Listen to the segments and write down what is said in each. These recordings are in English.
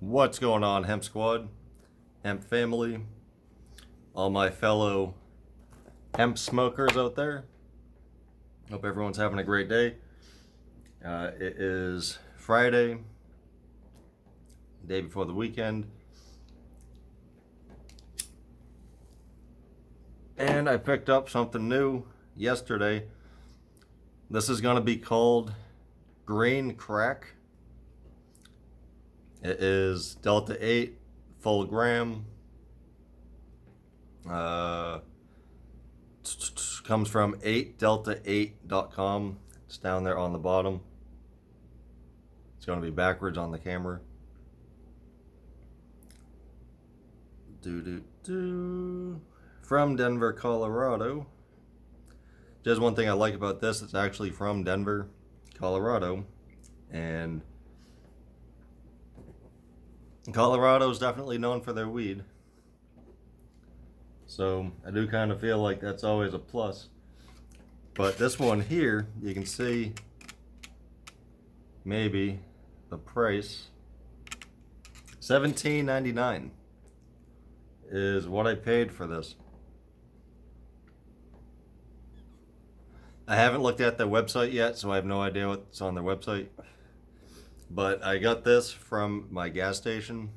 What's going on, Hemp Squad, Hemp family, all my fellow hemp smokers out there? Hope everyone's having a great day. It is Friday, day before the weekend, and I picked up something new yesterday. This is going to be called Green Crack. It is Delta 8 full gram. Comes from 8Delta8.com. It's down there on the bottom. It's going to be backwards on the camera. From Denver, Colorado. Just one thing I like about this, it's actually from Denver, Colorado. And Colorado is definitely known for their weed. So I do kind of feel like that's always a plus. But this one here, you can see maybe the price. $17.99 is what I paid for this. I haven't looked at their website yet, so I have no idea what's on their website. But I got this from my gas station,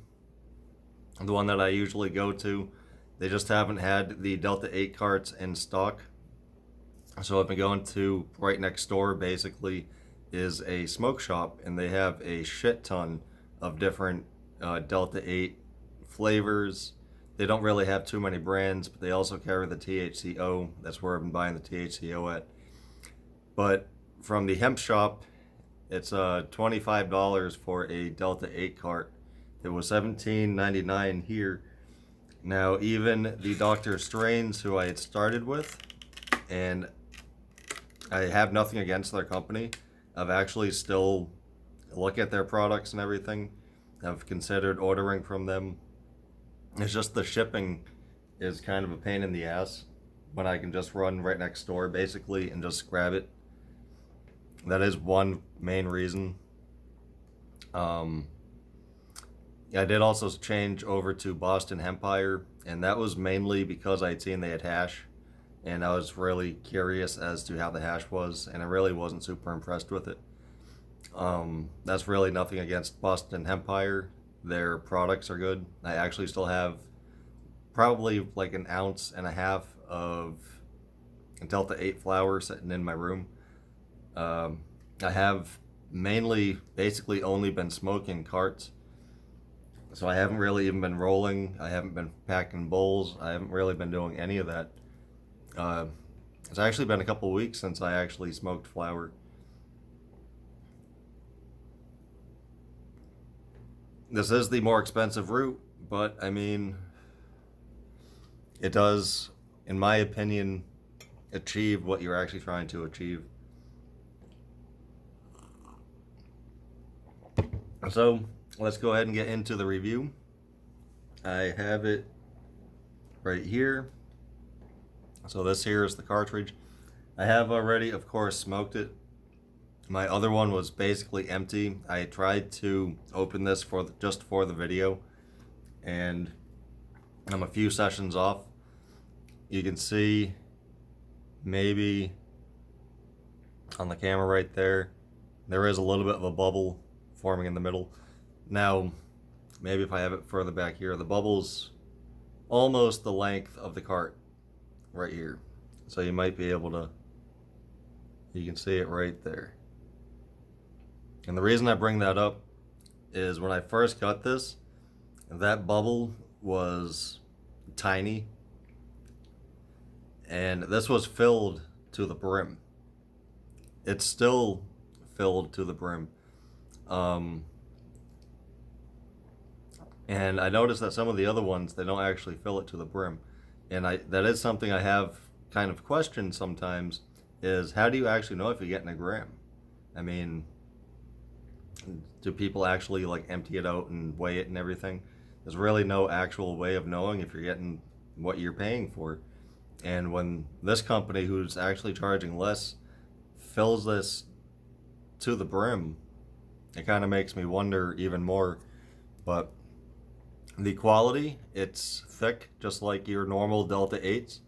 the one that I usually go to. They just haven't had the Delta 8 carts in stock. So I've been going to right next door, basically, is a smoke shop, and they have a shit ton of different Delta 8 flavors. They don't really have too many brands, but they also carry the THCO. That's where I've been buying the THCO at. But from the hemp shop, it's $25 for a Delta 8 cart. It was $17.99 here. Now, even the Dr. Strains, who I had started with, and I have nothing against their company, I've actually still looked at their products and everything. I've considered ordering from them. It's just the shipping is kind of a pain in the ass when I can just run right next door, basically, and just grab it. That is one main reason. I did also change over to Boston Hempire, and that was mainly because I had seen they had hash, and I was really curious as to how the hash was, and I really wasn't super impressed with it. That's really nothing against Boston Hempire. Their products are good. I actually still have probably like an ounce and a half of Delta 8 flower sitting in my room. I have mainly basically only been smoking carts, so I haven't really even been rolling. I haven't been packing bowls. I haven't really been doing any of that. It's actually been a couple weeks since I actually smoked flower. This is the more expensive route, but I mean, it does, in my opinion, achieve what you're actually trying to achieve. So let's go ahead and get into the review. I have it right here. So this here is the cartridge. I have already, of course, smoked it. My other one was basically empty. I tried to open this just for the video, and I'm a few sessions off. You can see maybe on the camera right there, there is a little bit of a bubble forming in the middle. Now, maybe if I have it further back here, the bubble's almost the length of the cart right here. So you might be able to, you can see it right there. And the reason I bring that up is when I first got this, that bubble was tiny, and this was filled to the brim. It's still filled to the brim. And I noticed that some of the other ones, they don't actually fill it to the brim. And that is something I have kind of questioned sometimes, is how do you actually know if you're getting a gram? I mean, do people actually like empty it out and weigh it and everything? There's really no actual way of knowing if you're getting what you're paying for. And when this company, who's actually charging less, fills this to the brim, it kind of makes me wonder even more. But The quality, it's thick, just like your normal Delta 8s.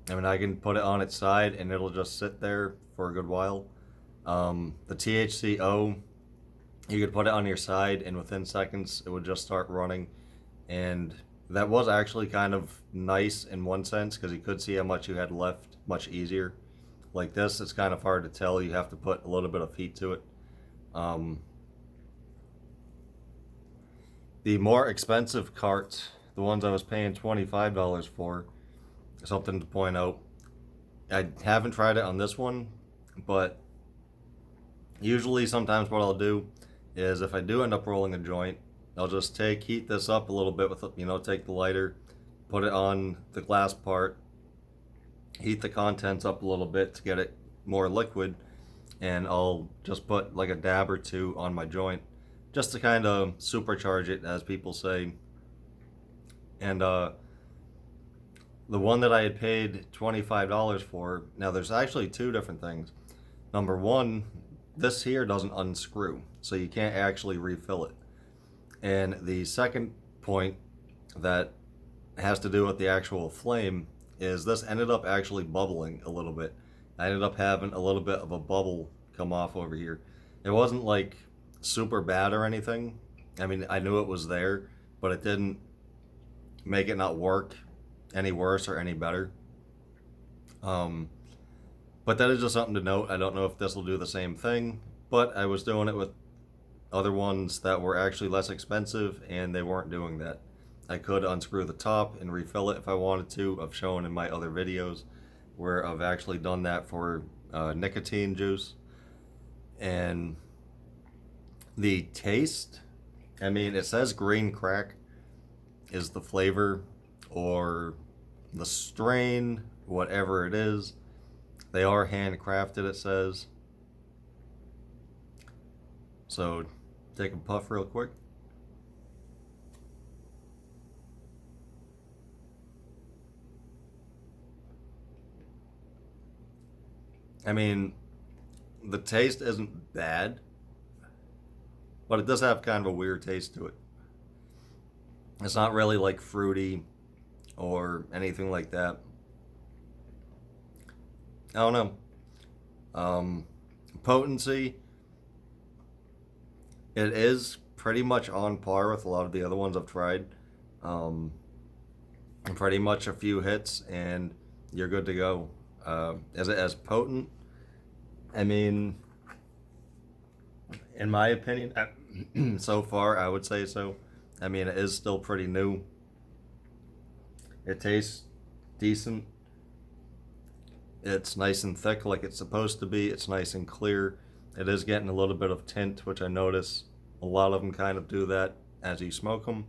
I mean, I can put it on its side and it'll just sit there for a good while. The THCO, you could put it on your side and within seconds it would just start running. And that was actually kind of nice in one sense because you could see how much you had left much easier. Like this, it's kind of hard to tell. You have to put a little bit of heat to it. The more expensive carts, the ones I was paying $25 for, something to point out. I haven't tried it on this one, but usually sometimes what I'll do is if I do end up rolling a joint, I'll just heat this up a little bit with, take the lighter, put it on the glass part, heat the contents up a little bit to get it more liquid, and I'll just put like a dab or two on my joint just to kind of supercharge it, as people say. And the one that I had paid $25 for, now there's actually two different things. Number one, this here doesn't unscrew, so you can't actually refill it. And the second point that has to do with the actual flame is this ended up actually bubbling a little bit. I ended up having a little bit of a bubble come off over here. It wasn't like super bad or anything. I mean, I knew it was there, but it didn't make it not work any worse or any better. But that is just something to note. I don't know if this will do the same thing, but I was doing it with other ones that were actually less expensive and they weren't doing that. I could unscrew the top and refill it if I wanted to. I've shown in my other videos where I've actually done that for nicotine juice. And the taste, I mean, it says green crack is the flavor or the strain, whatever it is. They are handcrafted, it says. So take a puff real quick. I mean, the taste isn't bad, but it does have kind of a weird taste to it. It's not really like fruity or anything like that. I don't know. Potency, it is pretty much on par with a lot of the other ones I've tried. Pretty much a few hits and you're good to go. Is it as potent? I mean, in my opinion, so far I would say so. I mean, it is still pretty new. It tastes decent. It's nice and thick like it's supposed to be. It's nice and clear. It is getting a little bit of tint, which I notice a lot of them kind of do that as you smoke them.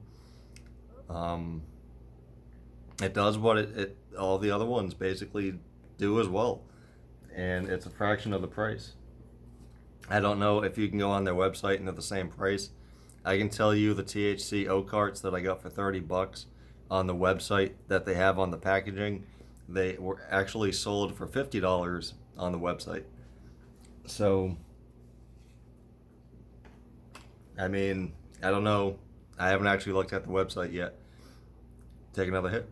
It does what all the other ones basically do as well. And it's a fraction of the price. I don't know if you can go on their website and they're the same price. I can tell you the THCO carts that I got for $30 on the website that they have on the packaging, they were actually sold for $50 on the website. So, I mean, I don't know. I haven't actually looked at the website yet. Take another hit.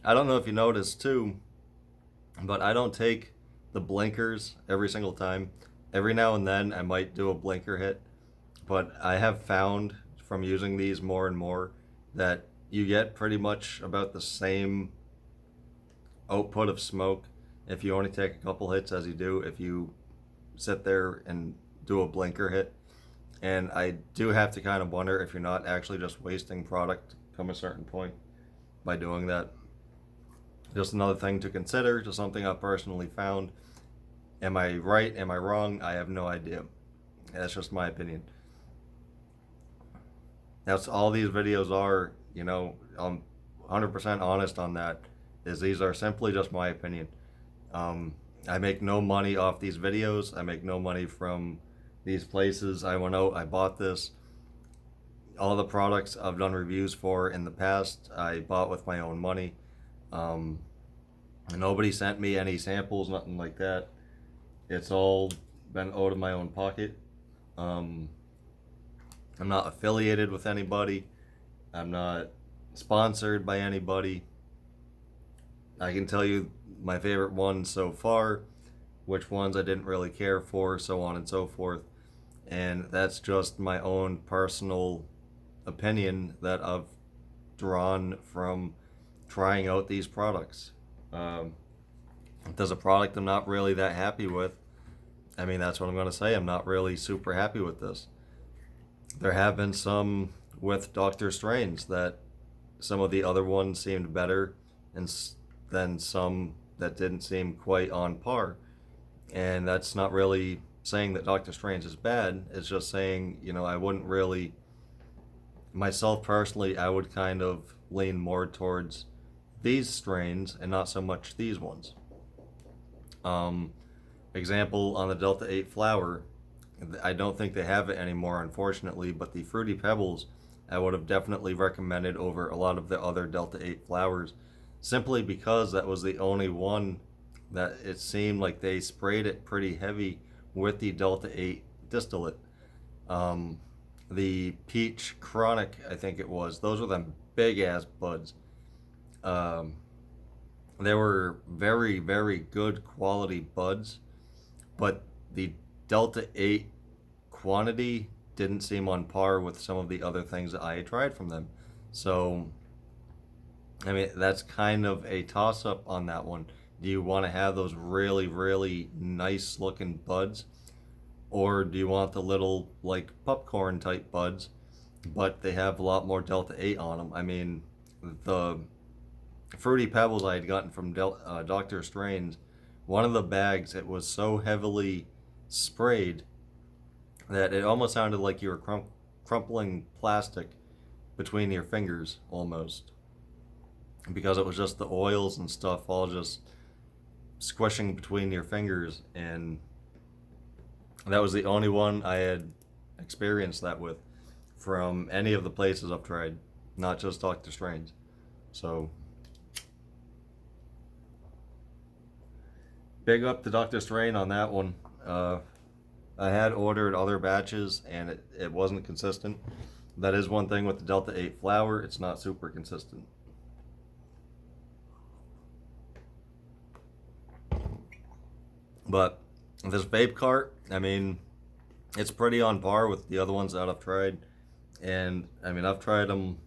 I don't know if you noticed too, but I don't take the blinkers every single time. Every now and then I might do a blinker hit, but I have found from using these more and more that you get pretty much about the same output of smoke if you only take a couple hits as you do if you sit there and do a blinker hit. And I do have to kind of wonder if you're not actually just wasting product come a certain point by doing that. Just another thing to consider, just something I personally found. Am I right? Am I wrong? I have no idea. That's just my opinion. That's all these videos are, I'm 100% honest on that, is these are simply just my opinion. I make no money off these videos. I make no money from these places. I went out, I bought this. All the products I've done reviews for in the past, I bought with my own money. And nobody sent me any samples, nothing like that. It's all been out of my own pocket. Um, I'm not affiliated with anybody. I'm not sponsored by anybody. I can tell you my favorite ones so far, which ones I didn't really care for, so on and so forth. And that's just my own personal opinion that I've drawn from trying out these products. If there's a product I'm not really that happy with, I mean, that's what I'm going to say. I'm not really super happy with this. There have been some with Dr. Strange that some of the other ones seemed better, and then some that didn't seem quite on par. And that's not really saying that Doctor Strange is bad. It's just saying, I wouldn't really, myself personally, I would kind of lean more towards these strains and not so much these ones. Example on the Delta 8 flower, I don't think they have it anymore, unfortunately, but the Fruity Pebbles I would have definitely recommended over a lot of the other Delta 8 flowers, simply because that was the only one that it seemed like they sprayed it pretty heavy with the Delta 8 distillate. The Peach Chronic, I think it was, those were them big ass buds. They were very, very good quality buds, but the Delta 8 quantity didn't seem on par with some of the other things that I had tried from them. So, I mean, that's kind of a toss up on that one. Do you want to have those really, really nice looking buds? Or do you want the little, like, popcorn type buds, but they have a lot more Delta 8 on them? I mean, the Fruity Pebbles I had gotten from Dr. Strange, one of the bags, it was so heavily sprayed that it almost sounded like you were crumpling plastic between your fingers almost, because it was just the oils and stuff all just squishing between your fingers. And that was the only one I had experienced that with from any of the places I've tried, not just Dr. Strange. So big up to Dr. Strange on that one. I had ordered other batches and it wasn't consistent. That is one thing with the Delta 8 flower, it's not super consistent. But this vape cart, I mean, it's pretty on par with the other ones that I've tried. And I mean, I've tried them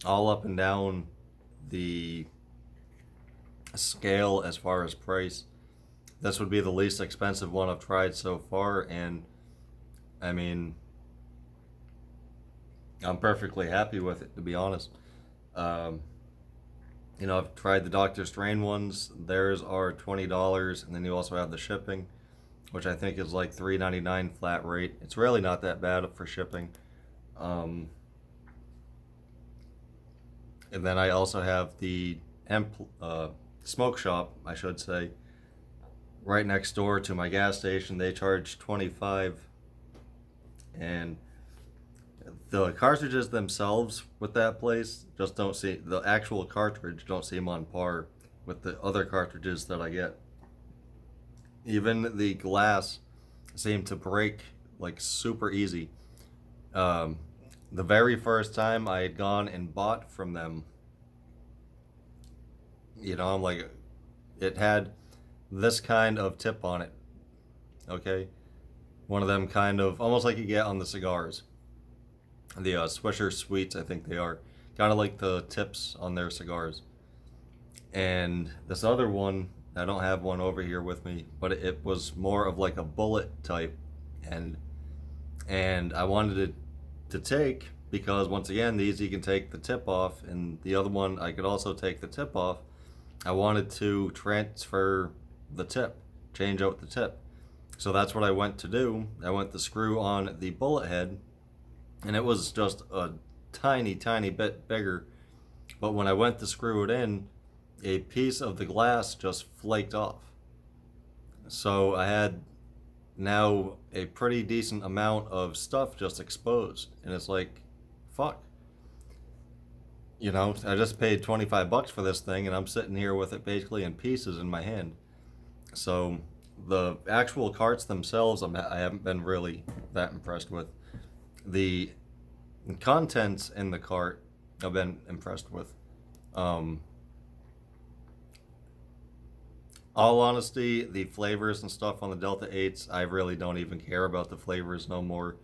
all up and down the scale as far as price. This would be the least expensive one I've tried so far, and I mean, I'm perfectly happy with it, to be honest. I've tried the Dr. Strain ones. Theirs are $20, and then you also have the shipping, which I think is like $3.99 flat rate. It's really not that bad for shipping. And then I also have the smoke shop, I should say, right next door to my gas station. They charge $25, and the cartridges themselves with that place just don't see, the actual cartridge don't seem on par with the other cartridges that I get. Even the glass seemed to break like super easy. The very first time I had gone and bought from them, I'm like, it had this kind of tip on it, okay? One of them kind of, almost like you get on the cigars. The Swisher Sweets, I think they are. Kind of like the tips on their cigars. And this other one, I don't have one over here with me, but it was more of like a bullet type. And I wanted it to take, because once again, these you can take the tip off, and the other one I could also take the tip off. I wanted to transfer the tip, change out the tip. So that's what I went to do. I went to screw on the bullet head, and it was just a tiny, tiny bit bigger. But when I went to screw it in, a piece of the glass just flaked off. So I had now a pretty decent amount of stuff just exposed. And it's like, fuck. You know, I just paid 25 bucks for this thing, and I'm sitting here with it basically in pieces in my hand. So the actual carts themselves, I haven't been really that impressed with. The contents in the cart, I've been impressed with. Um, all honesty, the flavors and stuff on the Delta 8s, I really don't even care about the flavors no more.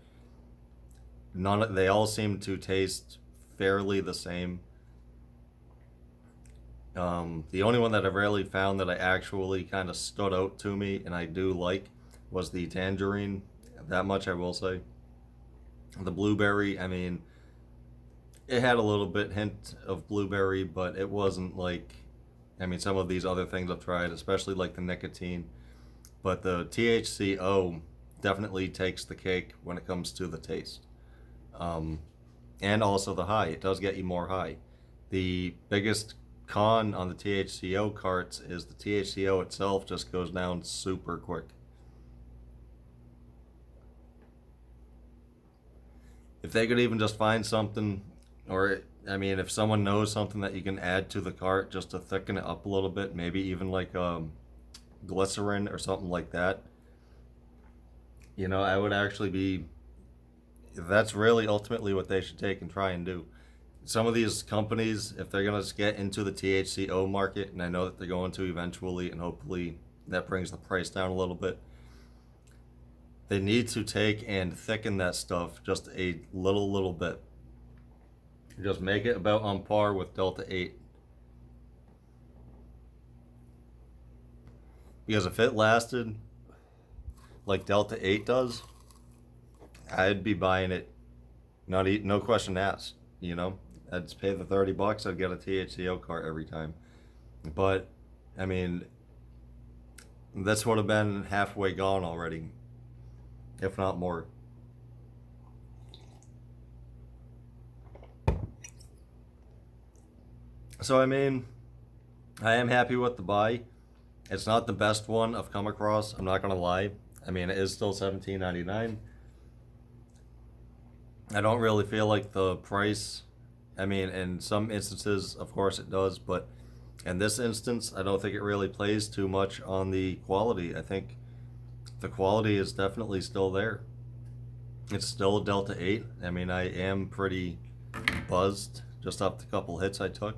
They all seem to taste fairly the same. The only one that I've really found that I actually kind of stood out to me and I do like was the tangerine. That much I will say. The blueberry, I mean, it had a little bit hint of blueberry, but it wasn't like, I mean, some of these other things I've tried, especially like the nicotine. But the THCO definitely takes the cake when it comes to the taste. And also the high. It does get you more high. The biggest con on the THCO carts is the THCO itself just goes down super quick. If they could even just find something, or I mean, if someone knows something that you can add to the cart just to thicken it up a little bit, maybe even like glycerin or something like that, you know, I would actually be, that's really ultimately what they should take and try and do. Some of these companies, if they're going to get into the THCO market, and I know that they're going to eventually, and hopefully that brings the price down a little bit, they need to take and thicken that stuff just a little bit. Just make it about on par with Delta 8. Because if it lasted like Delta 8 does, I'd be buying it, no question asked, you know? I'd just pay the 30 bucks, I'd get a THCO cart every time. But, I mean, this would have been halfway gone already, if not more. So, I mean, I am happy with the buy. It's not the best one I've come across, I'm not going to lie. I mean, it is still $17.99. I don't really feel like the price, I mean, in some instances, of course it does, but in this instance, I don't think it really plays too much on the quality. I think the quality is definitely still there. It's still a Delta 8. I mean, I am pretty buzzed just off the couple hits I took,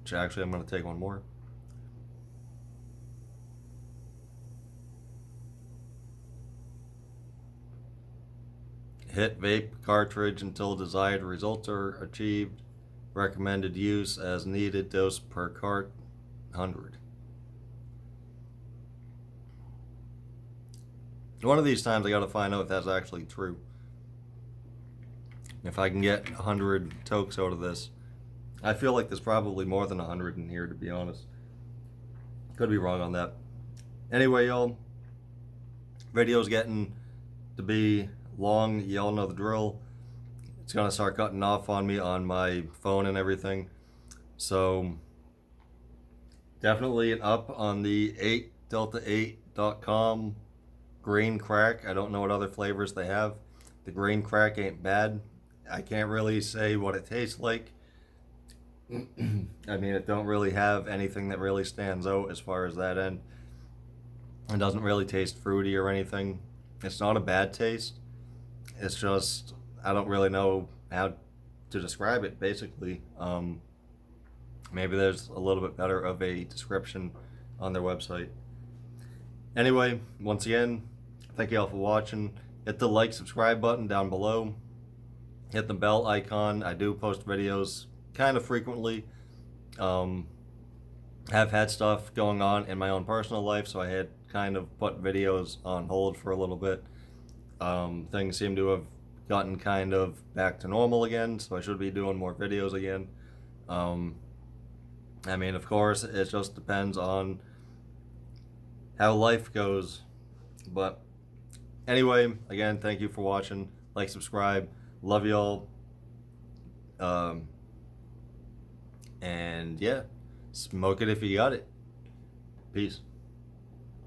which actually I'm going to take one more. Hit vape cartridge until desired results are achieved. Recommended use as needed. Dose per cart 100. One of these times I gotta find out if that's actually true. If I can get 100 tokes out of this. I feel like there's probably more than 100 in here, to be honest. Could be wrong on that. Anyway, y'all, video's getting to be long. Y'all know the drill. It's gonna start cutting off on me on my phone and everything. So definitely an up on the 8Delta8.com green crack. I don't know what other flavors they have. The green crack ain't bad. I can't really say what it tastes like. I mean, it don't really have anything that really stands out as far as that end. It doesn't really taste fruity or anything. It's not a bad taste. It's just, I don't really know how to describe it, basically. Maybe there's a little bit better of a description on their website. Anyway, once again, thank you all for watching. Hit the like, subscribe button down below. Hit the bell icon. I do post videos kind of frequently. Have had stuff going on in my own personal life, so I had kind of put videos on hold for a little bit. Things seem to have gotten kind of back to normal again, so I should be doing more videos again. I mean, of course, it just depends on how life goes. But anyway, again, thank you for watching. Like, subscribe. Love y'all. And yeah, smoke it if you got it. Peace.